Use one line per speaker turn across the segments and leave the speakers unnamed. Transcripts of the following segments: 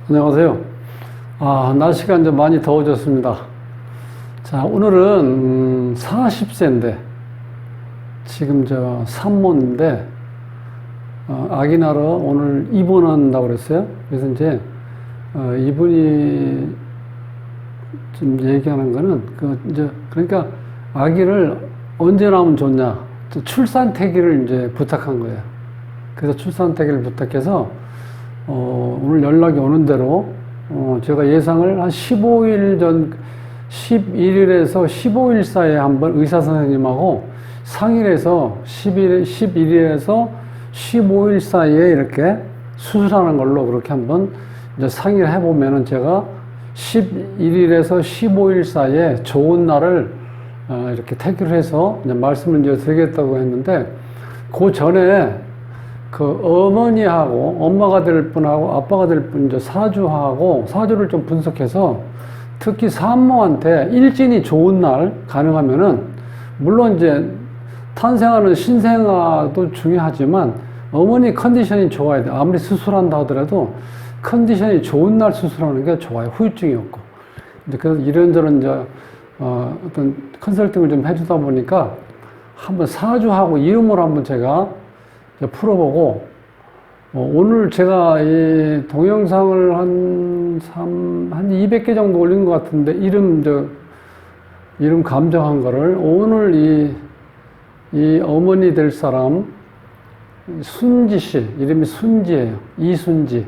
안녕하세요. 날씨가 이제 많이 더워졌습니다. 자, 오늘은 40세인데, 지금 저 산모인데, 아기 낳으러 오늘 입원한다고 그랬어요. 그래서 이제, 이분이 좀 얘기하는 거는, 그러니까 아기를 언제 낳으면 좋냐. 출산 태기를 이제 부탁한 거예요. 그래서 출산 태기를 부탁해서, 오늘 연락이 오는 대로, 제가 예상을 한 15일 전, 11일에서 15일 사이에 한번 의사 선생님하고 상의를 해서 11일에서 15일 사이에 이렇게 수술하는 걸로 그렇게 한번 이제 상의를 해보면은 제가 11일에서 15일 사이에 좋은 날을 이렇게 택을 해서 이제 말씀을 이제 드리겠다고 했는데, 그 전에 그 어머니하고 엄마가 될 분하고 아빠가 될 분 이제 사주를 좀 분석해서 특히 산모한테 일진이 좋은 날 가능하면은, 물론 이제 탄생하는 신생아도 중요하지만 어머니 컨디션이 좋아야 돼. 아무리 수술한다 하더라도 컨디션이 좋은 날 수술하는 게 좋아요. 후유증이 없고. 이제 그래서 이런저런 이제 어떤 컨설팅을 좀 해주다 보니까 한번 사주하고 이름을 한번 제가 풀어보고, 오늘 제가 이 동영상을 한 200개 정도 올린 것 같은데, 이름 감정한 거를 오늘 이 어머니 될 사람, 순지 씨, 이름이 순지예요. 이순지.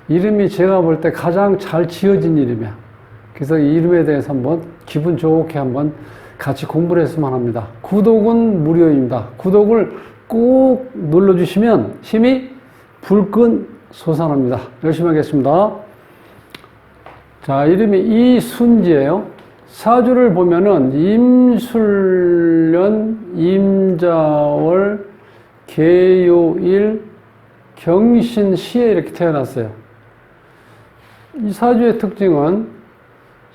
이름이 제가 볼 때 가장 잘 지어진 이름이야. 그래서 이 이름에 대해서 한번 기분 좋게 한번 같이 공부를 했으면 합니다. 구독은 무료입니다. 구독을 꼭 눌러주시면 힘이 불끈 솟아납니다. 열심히 하겠습니다. 자, 이름이 이순지예요. 사주를 보면은 임술년, 임자월, 계요일, 경신시에 이렇게 태어났어요. 이 사주의 특징은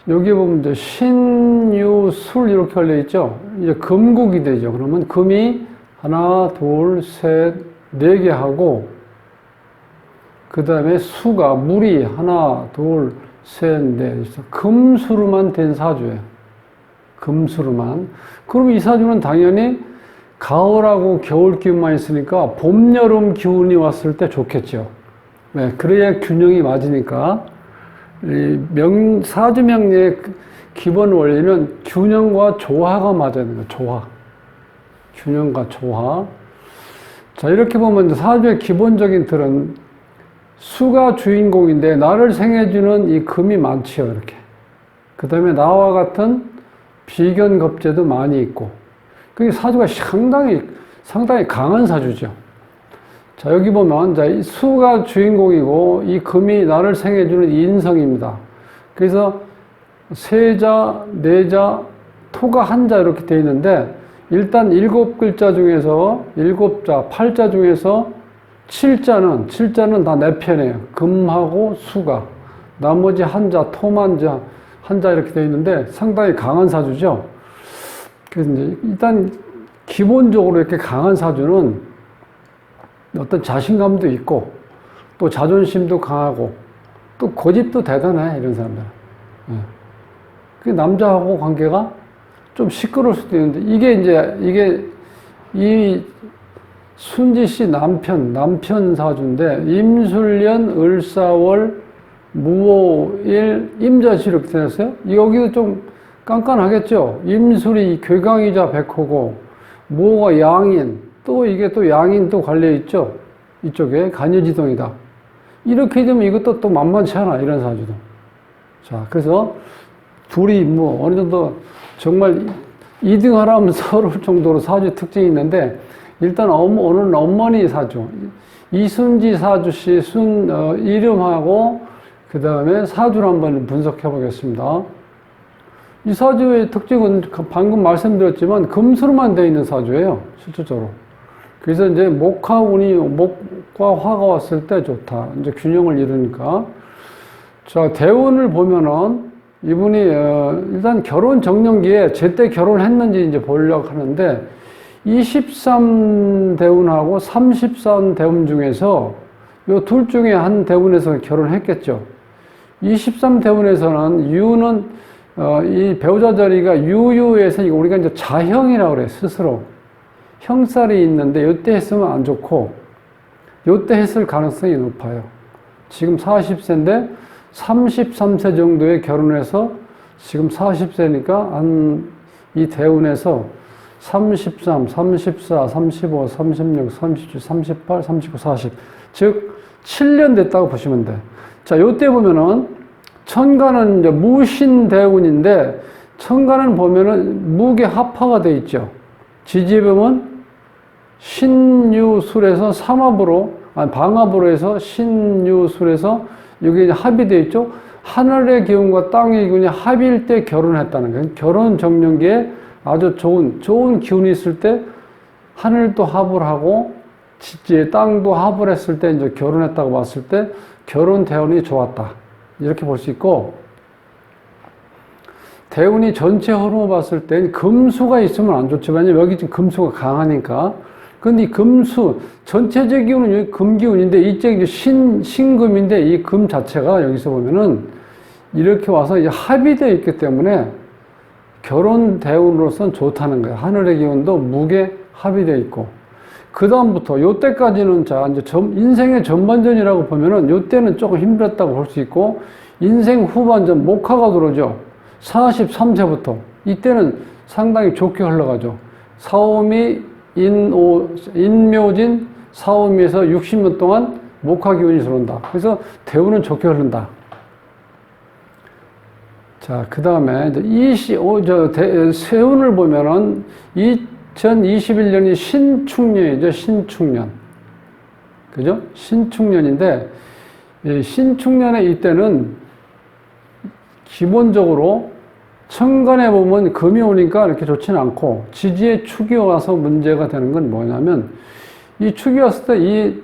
여기 보면 이제 신유술 이렇게 걸려 있죠. 이제 금국이 되죠. 그러면 금이 하나, 둘, 셋, 네 개 하고, 그 다음에 수가, 물이 하나, 둘, 셋, 넷. 금수로만 된 사주예요. 금수로만. 그럼 이 사주는 당연히 가을하고 겨울 기운만 있으니까 봄, 여름 기운이 왔을 때 좋겠죠. 네, 그래야 균형이 맞으니까. 사주 명리의 기본 원리는 균형과 조화가 맞아야 되는 거예요. 조화. 균형과 조화. 자, 이렇게 보면 사주의 기본적인 틀은 수가 주인공인데 나를 생해주는 이 금이 많지요, 이렇게. 그 다음에 나와 같은 비견겁제도 많이 있고. 그 사주가 상당히 강한 사주죠. 자, 여기 보면, 자, 이 수가 주인공이고 이 금이 나를 생해주는 인성입니다. 그래서 세자, 네자, 토가 한자 이렇게 되어 있는데, 일단 7글자 중에서 7자, 8자 중에서 7자는 다 내 편이에요. 금하고 수가. 나머지 한자, 토만자, 한자 이렇게 되어 있는데 상당히 강한 사주죠. 그래서 이제 일단 기본적으로 이렇게 강한 사주는 어떤 자신감도 있고 또 자존심도 강하고 또 고집도 대단해, 이런 사람들. 그 남자하고 관계가 좀 시끄러울 수도 있는데, 이게 이 순지 씨 남편 사주인데, 임술년, 을사월, 무오일, 임자시 이렇게 되었어요. 여기도 좀 깐깐하겠죠. 임술이 괴강이자 백호고, 무오가 양인, 또 이게 또 양인 또 관련있죠. 이쪽에 간여지동이다. 이렇게 되면 이것도 또 만만치 않아, 이런 사주도. 자, 그래서 둘이 뭐 어느 정도 정말 2등 하라면 서러울 정도로 사주 특징이 있는데, 일단 오늘 어머니 사주, 이순지 사주 씨 이름하고 그 다음에 사주를 한번 분석해 보겠습니다. 이 사주의 특징은 방금 말씀드렸지만 금수로만 되어 있는 사주예요, 실질적으로. 그래서 이제 목과 화가 왔을 때 좋다. 이제 균형을 이루니까. 자, 대운을 보면은 이분이 일단 결혼 정년기에 제때 결혼했는지 이제 보려고 하는데, 23대운하고 33대운 중에서 요 둘 중에 한 대운에서 결혼했겠죠. 23대운에서는 유는 이 배우자 자리가 유유에서 이거 우리가 이제 자형이라고 그래 스스로 형살이 있는데 요때 했으면 안 좋고 요때 했을 가능성이 높아요. 지금 40세인데 33세 정도에 결혼해서 지금 40세니까 한 이 대운에서 33, 34, 35, 36, 37, 38, 39, 40 즉 7년 됐다고 보시면 돼. 자, 요때 보면은 천간은 이제 무신대운인데 천간은 보면은 무게 합화가 돼 있죠. 지지에 보면 신유술에서 삼합으로 아니 방합으로 해서 신유술에서 여기 이제 합이 돼 있죠. 하늘의 기운과 땅의 기운이 합일 때 결혼했다는 거예요. 결혼 정년기에 아주 좋은 기운이 있을 때 하늘도 합을 하고 땅도 합을 했을 때 이제 결혼했다고 봤을 때 결혼 대운이 좋았다. 이렇게 볼 수 있고, 대운이 전체 흐름을 봤을 땐 금수가 있으면 안 좋지만 여기 지금 금수가 강하니까. 근데 이 금수, 전체적 기운은 여기 금기운인데 이쪽 이제 신금인데 이 금 자체가 여기서 보면은 이렇게 와서 이제 합이 되어 있기 때문에 결혼 대운으로서는 좋다는 거예요. 하늘의 기운도 무게 합이 되어 있고. 그 다음부터 요때까지는 자, 이제 인생의 전반전이라고 보면은 요때는 조금 힘들었다고 볼 수 있고, 인생 후반전 목화가 들어오죠. 43세부터. 이때는 상당히 좋게 흘러가죠. 사오미, 인묘진, 사오미에서 60년 동안 목화 기운이 들어온다. 그래서 대운은 좋게 흐른다. 자, 그 다음에 세운을 보면은 2021년이 신축년이죠. 신축년. 그죠? 신축년인데, 이 신축년의 이때는 기본적으로 천간에 보면 금이 오니까 이렇게 좋지는 않고, 지지에 축이 와서 문제가 되는 건 뭐냐면, 이 축이 왔을 때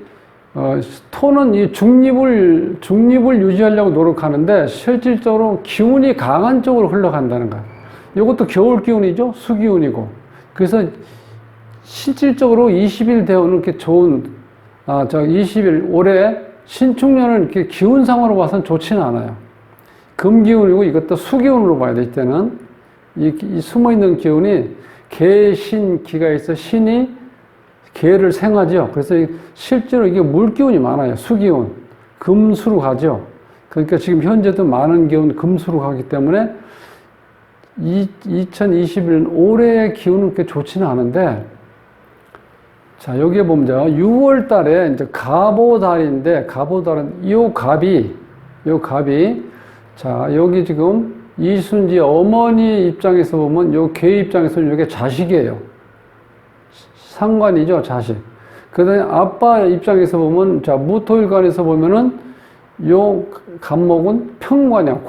토는 이 중립을 유지하려고 노력하는데, 실질적으로 기운이 강한 쪽으로 흘러간다는 거야. 이것도 겨울 기운이죠? 수기운이고. 그래서 실질적으로 20일 대운은 이렇게 좋은, 20일, 올해 신축년은 이렇게 기운상으로 봐서는 좋지는 않아요. 금기운이고 이것도 수기운으로 봐야 돼, 이때는. 이 숨어있는 기운이 개신기가 있어 신이 개를 생하죠. 그래서 실제로 이게 물기운이 많아요. 수기운. 금수로 가죠. 그러니까 지금 현재도 많은 기운 금수로 가기 때문에 2021년 올해의 기운은 그렇게 좋지는 않은데, 자, 여기에 보면 6월 달에 이제 갑오달인데, 갑오달은 요 갑이, 자, 여기 지금 이순지 어머니 입장에서 보면 요 개 입장에서는 이게 자식이에요. 상관이죠, 자식. 그 다음에 아빠 입장에서 보면, 자, 무토일간에서 보면은 요 간목은 평관이야,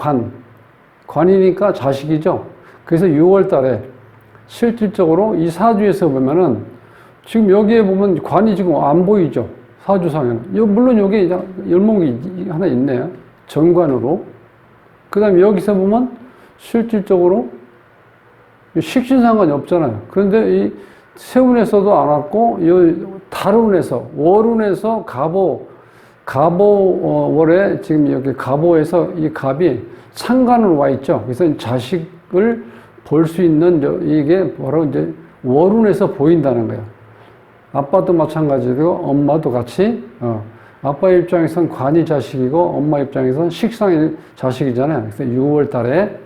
관이니까 자식이죠. 그래서 6월 달에 실질적으로 이 사주에서 보면은 지금 여기에 보면 관이 지금 안 보이죠. 사주상에는. 물론 여기 열목이 하나 있네요. 정관으로. 그 다음에 여기서 보면 실질적으로 식신상관이 없잖아요. 그런데 이 세운에서도 안 왔고, 달운에서, 월운에서 갑오월에 지금 여기 갑오에서 이 갑이 상관으로 와 있죠. 그래서 자식을 볼 수 있는 이게 바로 이제 월운에서 보인다는 거예요. 아빠도 마찬가지고 엄마도 같이, 아빠 입장에선 관이 자식이고 엄마 입장에선 식상이 자식이잖아요. 그래서 6월 달에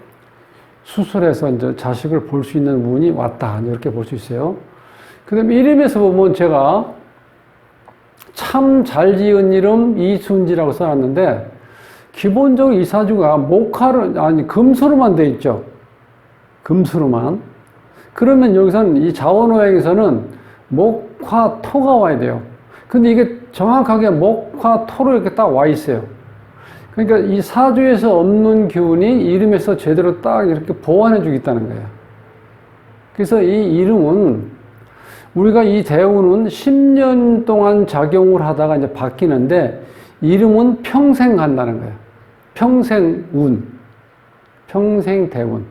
수술해서 이제 자식을 볼 수 있는 운이 왔다. 이렇게 볼 수 있어요. 그 다음에 이름에서 보면 제가 참 잘 지은 이름 이순지라고 써놨는데, 기본적으로 이 사주가 금수로만 돼 있죠. 금수로만. 그러면 여기서는 이 자원호행에서는 목화토가 와야 돼요. 근데 이게 정확하게 목화토로 이렇게 딱 와 있어요. 그러니까 이 사주에서 없는 기운이 이름에서 제대로 딱 이렇게 보완해 주겠다는 거예요. 그래서 이 이름은 우리가 이 대운은 10년 동안 작용을 하다가 이제 바뀌는데, 이름은 평생 간다는 거예요. 평생 운, 평생 대운.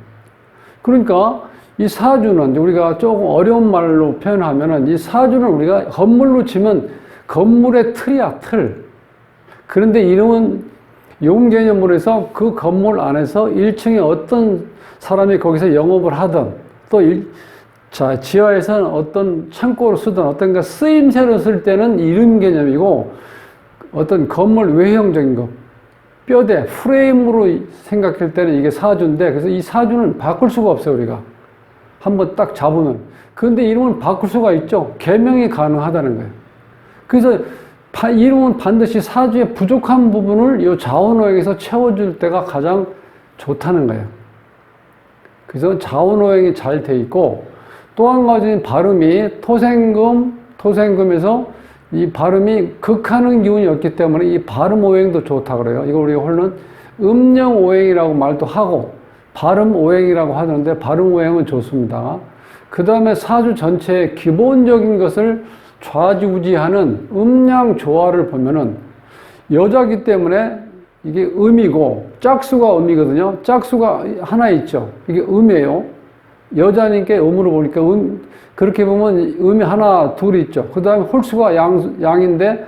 그러니까 이 사주는 우리가 조금 어려운 말로 표현하면은, 이 사주는 우리가 건물로 치면 건물의 틀이야, 틀. 그런데 이름은 용 개념으로 해서 그 건물 안에서 1층에 어떤 사람이 거기서 영업을 하든 또 지하에서는 어떤 창고로 쓰든 어떤 쓰임새로 쓸 때는 이름 개념이고 어떤 건물 외형적인 거 뼈대, 프레임으로 생각할 때는 이게 사주인데 그래서 이 사주는 바꿀 수가 없어요, 우리가. 한번 딱 잡으면. 그런데 이름은 바꿀 수가 있죠. 개명이 가능하다는 거예요. 그래서 이름은 반드시 사주의 부족한 부분을 이 자원오행에서 채워줄 때가 가장 좋다는 거예요. 그래서 자원오행이 잘 돼 있고 또 한 가지는 발음이 토생금에서 이 발음이 극하는 기운이 없기 때문에 이 발음 오행도 좋다 그래요. 이걸 우리가 홀는 음령 오행이라고 말도 하고 발음 오행이라고 하는데 발음 오행은 좋습니다. 그 다음에 사주 전체의 기본적인 것을 좌지우지하는 음양 조화를 보면은 여자기 때문에 이게 음이고 짝수가 음이거든요. 짝수가 하나 있죠. 이게 음이에요. 여자니까 음으로 보니까 그렇게 보면 음이 하나, 둘이 있죠. 그 다음에 홀수가 양인데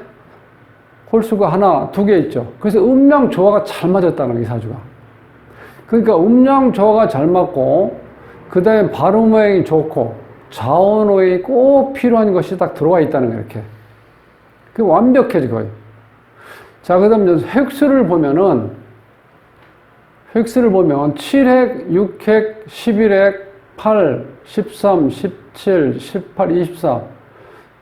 홀수가 하나, 두 개 있죠. 그래서 음양 조화가 잘 맞았다는 거예요, 이 사주가. 그러니까 음양 조화가 잘 맞고 그 다음에 발음 오행이 좋고 자원 오행이 꼭 필요한 것이 딱 들어와 있다는 거예요, 이렇게. 그게 완벽해지, 거의. 자, 그 다음에 획수를 보면 7핵, 6핵, 11핵, 8, 13, 17, 18, 24,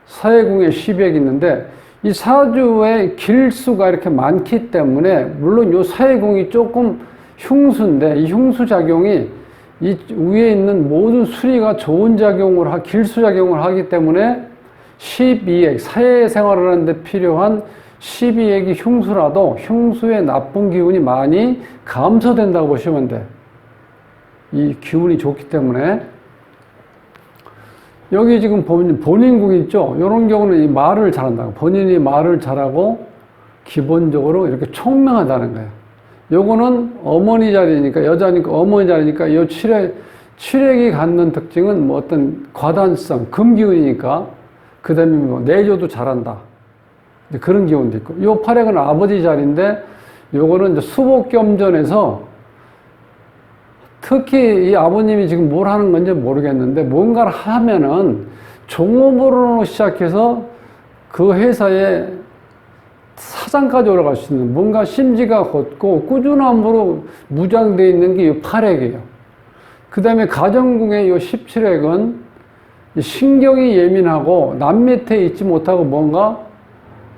사해궁에 12핵이 있는데 이 사주의 길수가 이렇게 많기 때문에 물론 이 사해궁이 조금 흉수인데 이 흉수작용이 이 위에 있는 모든 수리가 좋은 작용을 길수작용을 하기 때문에 12핵, 사회생활을 하는데 필요한 12핵이 흉수라도 흉수의 나쁜 기운이 많이 감소된다고 보시면 돼. 이 기운이 좋기 때문에 여기 지금 보면 본인궁 있죠. 이런 경우는 이 말을 잘한다고. 본인이 말을 잘하고 기본적으로 이렇게 총명하다는 거예요. 요거는 어머니 자리니까 여자니까 어머니 자리니까 이 칠핵이 갖는 특징은 뭐 어떤 과단성, 금기운이니까 그 다음에 뭐 내조도 잘한다. 그런 기운도 있고 요 팔핵은 아버지 자리인데 요거는 이제 수복겸전에서 특히 이 아버님이 지금 뭘 하는 건지 모르겠는데 뭔가를 하면은 종업으로 시작해서 그 회사에 사장까지 올라갈 수 있는 뭔가 심지가 걷고 꾸준함으로 무장되어 있는 게 이 팔핵이에요. 그 다음에 가정궁의 이 17핵은 신경이 예민하고 남 밑에 있지 못하고 뭔가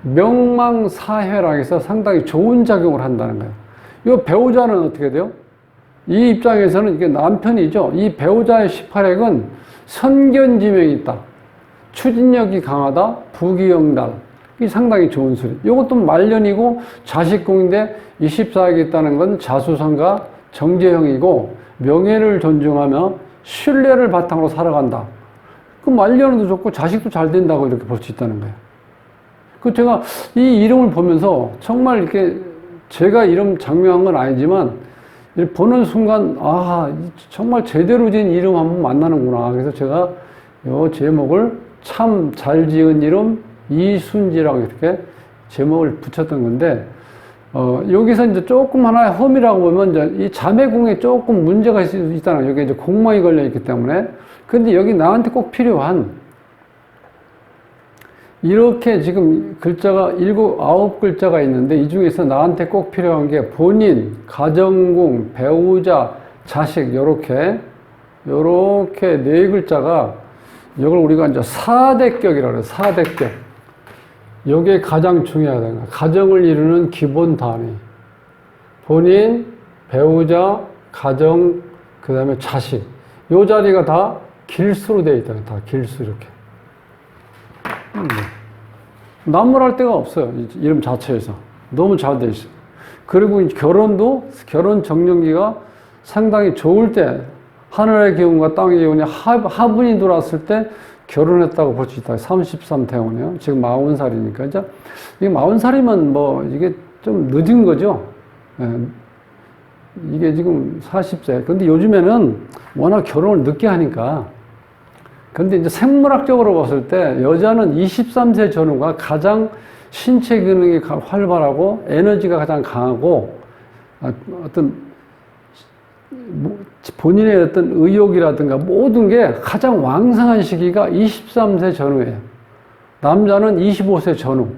명망사회라 해서 상당히 좋은 작용을 한다는 거예요. 이 배우자는 어떻게 돼요? 이 입장에서는 이게 남편이죠. 이 배우자의 18핵은 선견지명이 있다. 추진력이 강하다. 부귀영달. 이 상당히 좋은 소리. 이것도 말년이고 자식궁인데 24핵이 있다는 건 자수성가 정제형이고 명예를 존중하며 신뢰를 바탕으로 살아간다. 그 말년도 좋고 자식도 잘 된다고 이렇게 볼 수 있다는 거예요. 그 제가 이 이름을 보면서 정말 이렇게 제가 이름 장명한 건 아니지만 보는 순간 아 정말 제대로 지은 이름 한번 만나는구나. 그래서 제가 이 제목을 참 잘 지은 이름 이순지라고 이렇게 제목을 붙였던 건데 여기서 이제 조금 하나의 험이라고 보면 이제 이 자매궁에 조금 문제가 있다는 여기 이제 공망이 걸려 있기 때문에 근데 여기 나한테 꼭 필요한 이렇게 지금 글자가 7, 9글자가 있는데 이 중에서 나한테 꼭 필요한 게 본인, 가정궁, 배우자, 자식 요렇게 4글자가 이걸 우리가 이제 사대격이라고 해요. 사대격. 요게 가장 중요하다는 거예요. 가정을 이루는 기본 단위. 본인, 배우자, 가정, 그 다음에 자식. 요 자리가 다 길수로 되어 있다는 거예요. 다 길수 이렇게. 나무랄 데가 없어요. 이름 자체에서. 너무 잘 돼 있어요. 그리고 결혼도, 결혼 정년기가 상당히 좋을 때, 하늘의 기운과 땅의 기운이 화분이 들어왔을 때 결혼했다고 볼 수 있다. 33태원이요. 지금 40살이니까. 이제, 이게 40살이면 뭐, 이게 좀 늦은 거죠. 예. 이게 지금 40세. 근데 요즘에는 워낙 결혼을 늦게 하니까 근데 이제 생물학적으로 봤을 때 여자는 23세 전후가 가장 신체 기능이 활발하고 에너지가 가장 강하고 어떤 본인의 어떤 의욕이라든가 모든 게 가장 왕성한 시기가 23세 전후예요. 남자는 25세 전후.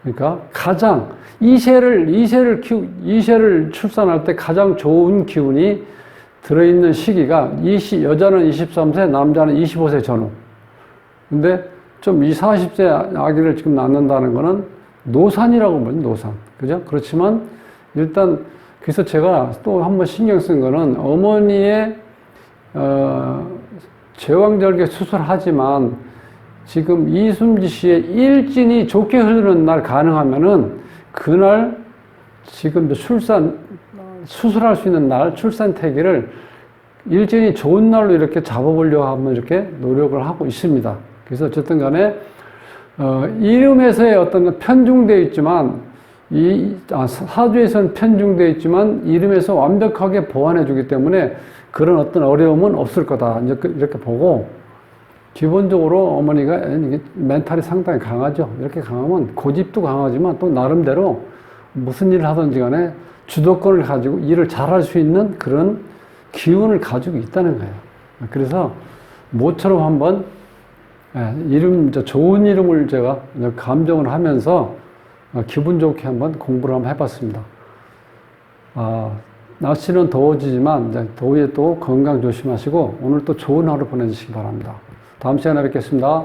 그러니까 가장 이세를 출산할 때 가장 좋은 기운이 들어있는 시기가 여자는 23세, 남자는 25세 전후. 근데 좀 40세 아기를 지금 낳는다는 거는 노산이라고 보면 노산. 그죠? 그렇지만 일단 그래서 제가 또 한번 신경 쓴 거는 어머니의 제왕절개 수술하지만 지금 이순지 씨의 일진이 좋게 흐르는 날 가능하면은 그날 지금 수술할 수 있는 날 출산 태기를 일진이 좋은 날로 이렇게 잡아보려고 한번 이렇게 노력을 하고 있습니다. 그래서 어쨌든 간에 이름에서의 어떤 편중되어 있지만 사주에서는 편중되어 있지만 이름에서 완벽하게 보완해 주기 때문에 그런 어떤 어려움은 없을 거다. 이렇게 보고 기본적으로 어머니가 멘탈이 상당히 강하죠. 이렇게 강하면 고집도 강하지만 또 나름대로 무슨 일을 하든지 간에 주도권을 가지고 일을 잘할 수 있는 그런 기운을 가지고 있다는 거예요. 그래서 모처럼 한번 좋은 이름을 제가 감정을 하면서 기분 좋게 한번 공부를 한번 해봤습니다. 날씨는 더워지지만 이제 더위에 또 건강 조심하시고 오늘 또 좋은 하루 보내주시기 바랍니다. 다음 시간에 뵙겠습니다.